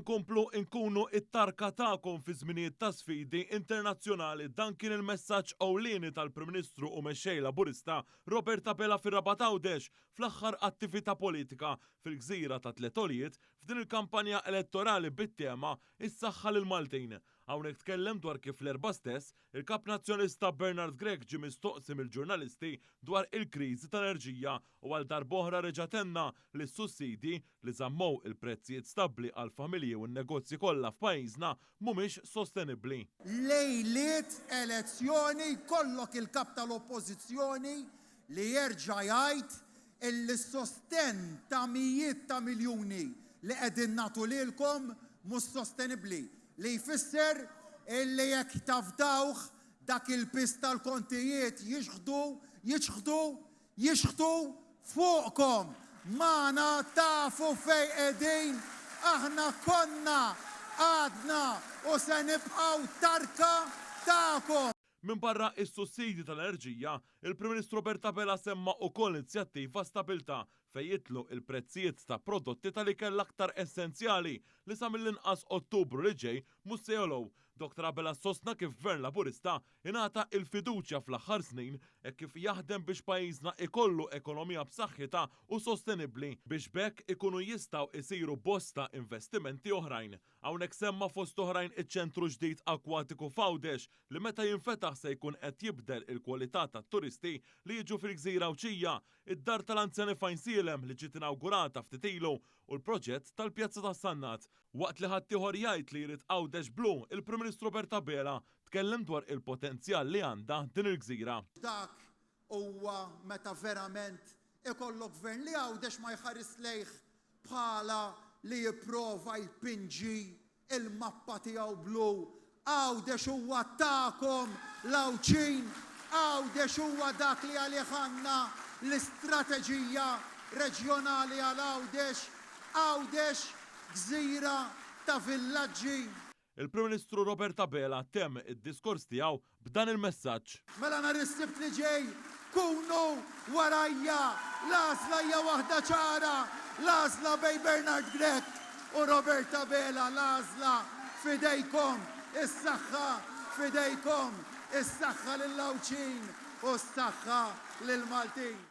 ħankomplu nkunu it-tarka tagħkom fi żminijiet ta' sfidi internazzjonali. Dan kien il-messaġġ ewlieni tal-Prim Ministru u mexxej Laburista Robert Abela fir-Rabat Għawdex fl-aħħar attività politika fil-Gżira ta' Tletolijiet f'din il-kampanja elettorali bit-tema is-saħħa lil Maltin. Hawnhekk tkellem dwar kif l-erba' stess il-kap nazzjonista Bernard Gregg ġie mistoqsi mill-ġurnalisti dwar il-kriżi tal-enerġija u għal darb'oħra reġa' tenna li s-sussidi li żammew il-prezzijiet stabbli għal familji u n-negozji kollha f'pajjiżna mhumiex sostenibbli. Lejliet elezzjoni jkollok il-kap tal-oppożizzjoni li jerġa' jgħid il-sosten ta' mijiet ta' miljuni li qegħdin nagħtu lilkom mhux sostenibbli. Li jfisser illi jekk tafdawh dak il-pis tal-kontijiet jixħdu fuqkom. Mana tafu fej qegħdin, aħna konna għadna u se nibqgħu tarka tagħkom. Min barra is-sussidi tal-enerġija, il-Prim Ministru Robert Abela semma wkoll inizjattiva stabilta fejn jitlu il-prezzijiet ta' prodotti tal-ikel l-aktar essenzjali li sa mill-inqas Ottubru li ġej mhux se jolgħu. Dr. Abela sostna kif Gvern Laburista ingħata il-fiduċja fl-aħħar snin e kif jaħdem biex pajjiżna ikollu ekonomija b'saħħitha u sostenibbli biex bekk ikunu jistgħu jsiru bosta investimenti oħrajn. Hawnhekk semma fost oħrajn iċ-ċentru ġdid akwatiku f'Għawdex li meta jinfetaħ se jkun qed jibdel il-kwalità tat-turisti li jiġu fil-Gżira Wċija, id-dar tal-Anzjani Fajnsielem li ġiet inawgurata ftit ilu u l-proġett tal-Pjazza tas-Sannat. Waqt li ħadd ieħor jgħid li jrid Għawdex blu, il-Prim Ministru Robert Abela tkellem dwar il-potenzjal li għandha din il-gżira. Dak huwa meta verament ikollok gvern li Għawdex ma jħares lejh bħala li jipprova jpinġi il-mappa tiegħu blu. Għawdex huwa tagħkom l-Awċin, Għawdex huwa dak li għalih għandna l-istrateġija reġjonali għal Għawdex, Għawdex gżira ta' villaġġi. Il-Prim Ministru Robert Abela temm id-diskors tiegħu b'dan il-messaġġ. Mela nhar is-Sibt li ġej kunu warajja, l-għażla hija waħda ċara, l-għażla bejn Bernard Gregg u Robert Abela, l-għażla fidejkom, is-saħħa fidejkom, is-saħħa lill-Awċin u s-saħħa lill-Maltin.